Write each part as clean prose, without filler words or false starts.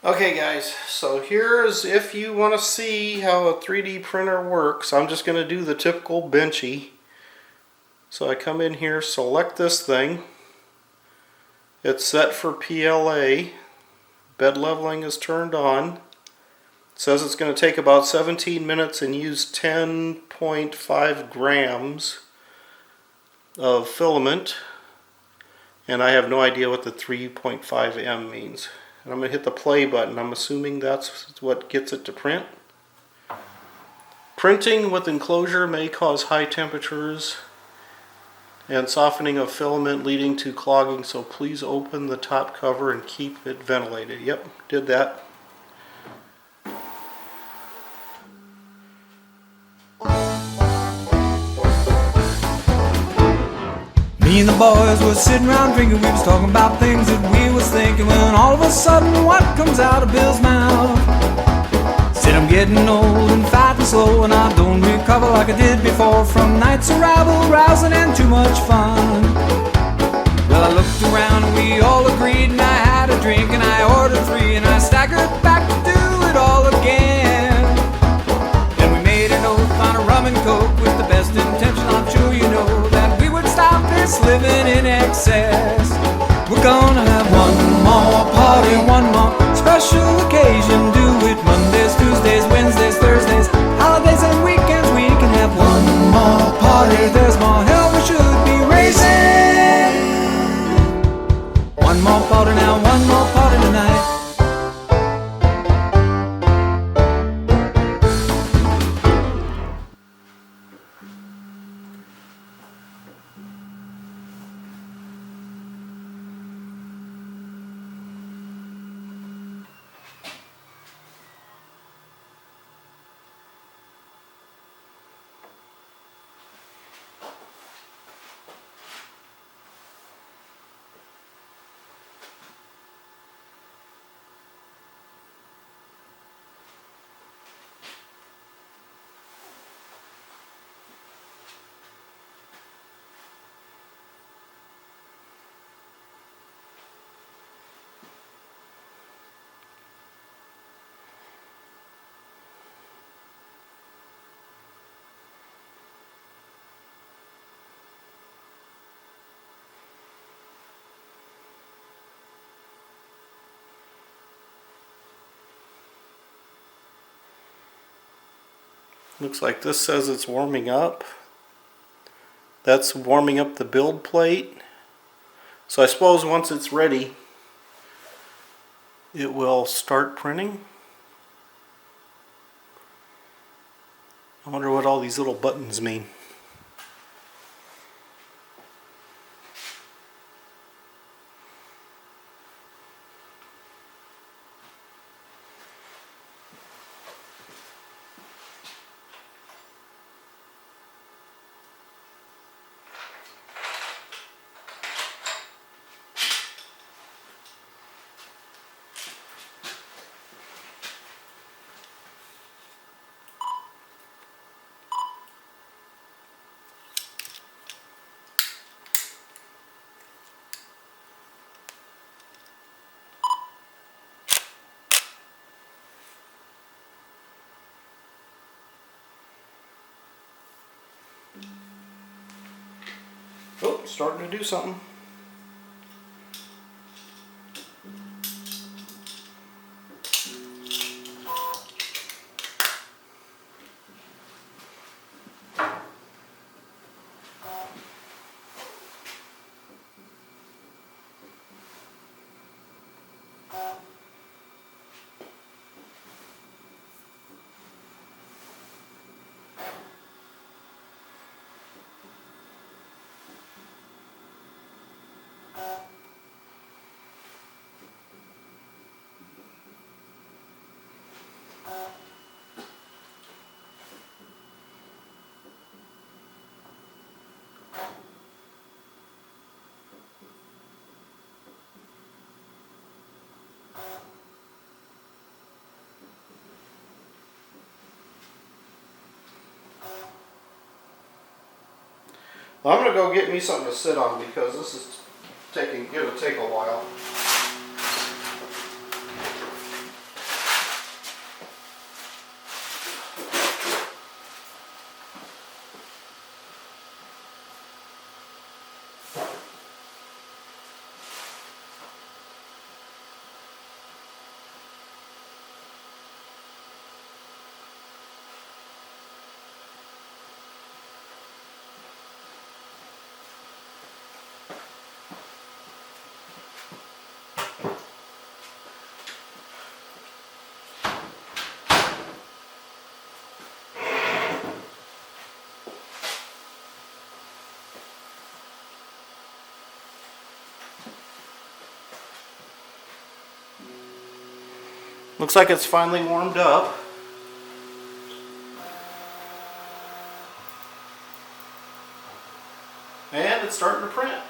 Okay guys, so here's if you want to see how a 3D printer works. I'm just going to do the typical Benchy. So I come in here, select this thing. It's set for PLA. Bed leveling is turned on. It says it's going to take about 17 minutes and use 10.5 grams of filament. And I have no idea what the 3.5 M means. And I'm going to hit the play button. I'm assuming that's what gets it to print. Printing with enclosure may cause high temperatures and softening of filament leading to clogging, so please open the top cover and keep it ventilated. Yep, did that. Me and the boys was sitting around drinking, we was talking about things that we was thinking, when all of a sudden what comes out of Bill's mouth? Said I'm getting old and fat and slow, and I don't recover like I did before from nights of rabble, rousing and too much fun. Well, I looked around and we all agreed, and I had a drink and I ordered 3, and I staggered back to do it all again. Then we made an oath on a rum and coke with the best intention, I'm sure you know, that we would stop this living in excess. We're gonna have one more party, one more special occasion. Do it Mondays, Tuesdays, Wednesdays, Thursdays, holidays and weekends. We can have one more party. There's more hell we should be raising. One more party now, one more party tonight. Looks like this says it's warming up. That's warming up the build plate. So I suppose once it's ready, it will start printing. I wonder what all these little buttons mean. Oh, starting to do something. Well, I'm gonna go get me something to sit on because this is it'll take a while. Looks like it's finally warmed up. And it's starting to print.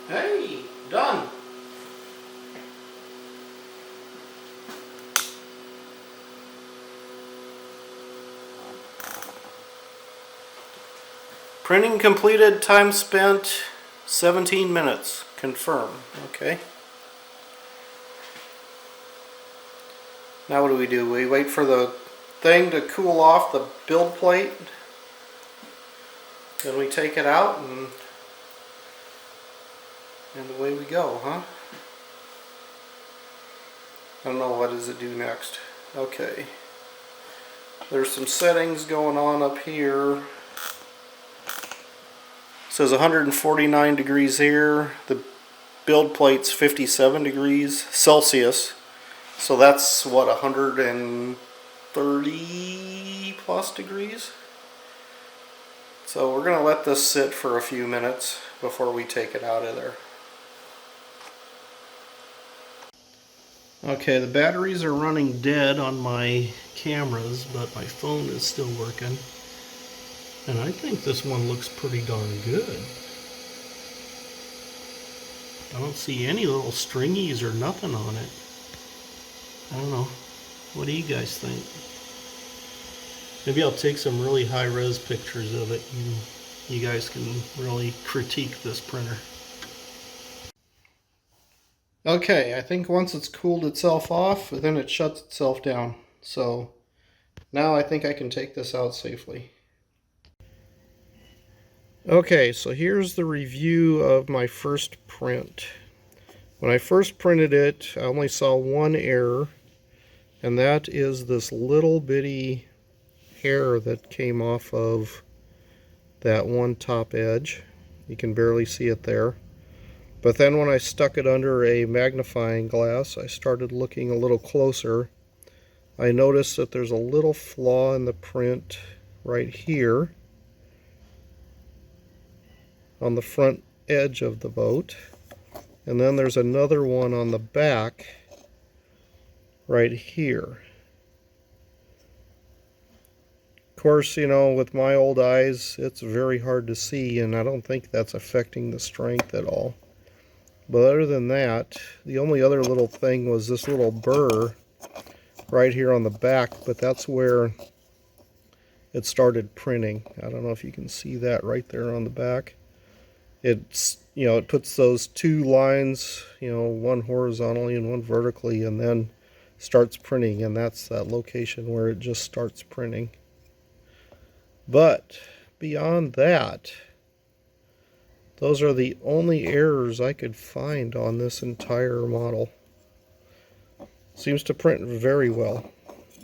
Hey, done. Printing completed, time spent 17 minutes. Confirm. Okay. Now what do? We wait for the thing to cool off the build plate. Then we take it out and away we go, huh? I don't know, what does it do next? Okay. There's some settings going on up here. It says 149 degrees here. The build plate's 57 degrees Celsius. So that's what, 130 plus degrees? So we're going to let this sit for a few minutes before we take it out of there. Okay, the batteries are running dead on my cameras, but my phone is still working. And I think this one looks pretty darn good. I don't see any little stringies or nothing on it. I don't know. What do you guys think? Maybe I'll take some really high-res pictures of it. You guys can really critique this printer. Okay, I think once it's cooled itself off, then it shuts itself down. So now I think I can take this out safely. Okay, so here's the review of my first print. When I first printed it, I only saw one error, and that is this little bitty hair that came off of that one top edge. You can barely see it there. But then when I stuck it under a magnifying glass, I started looking a little closer. I noticed that there's a little flaw in the print right here on the front edge of the boat, and then there's another one on the back right here. Of course, you know, with my old eyes, it's very hard to see, and I don't think that's affecting the strength at all. But other than that, the only other little thing was this little burr right here on the back, but that's where it started printing. I don't know if you can see that right there on the back. It's, you know, it puts those two lines, you know, one horizontally and one vertically, and then starts printing, and that's that location where it just starts printing. But beyond that, those are the only errors I could find on this entire model. Seems to print very well.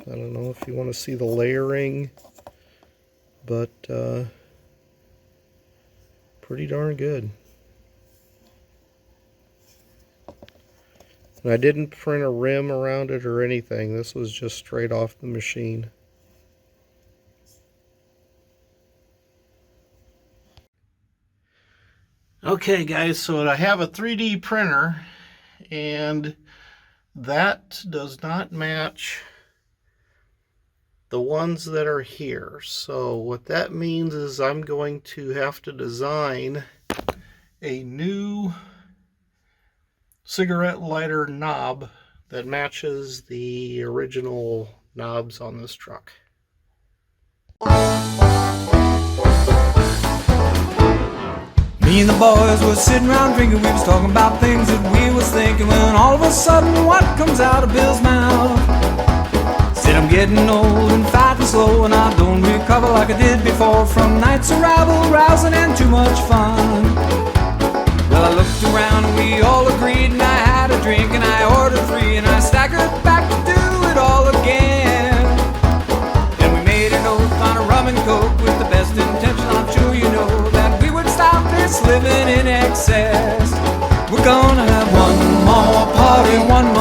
I don't know if you want to see the layering, but pretty darn good. And I didn't print a rim around it or anything. This was just straight off the machine. Okay guys, so I have a 3D printer, and that does not match the ones that are here. So what that means is I'm going to have to design a new cigarette lighter knob that matches the original knobs on this truck. Me and the boys were sitting around drinking, we was talking about things that we was thinking, when all of a sudden what comes out of Bill's mouth? Said I'm getting old and fighting slow, and I don't recover like I did before from nights of rabble, rousing and too much fun. Well, I looked around and we all agreed, and I had a drink and I ordered 3, and I staggered back to do it all again. And we made an oath on a rum and coke with the best intention, I'm sure you know, that we would stop this living in excess. We're gonna have one more party, one more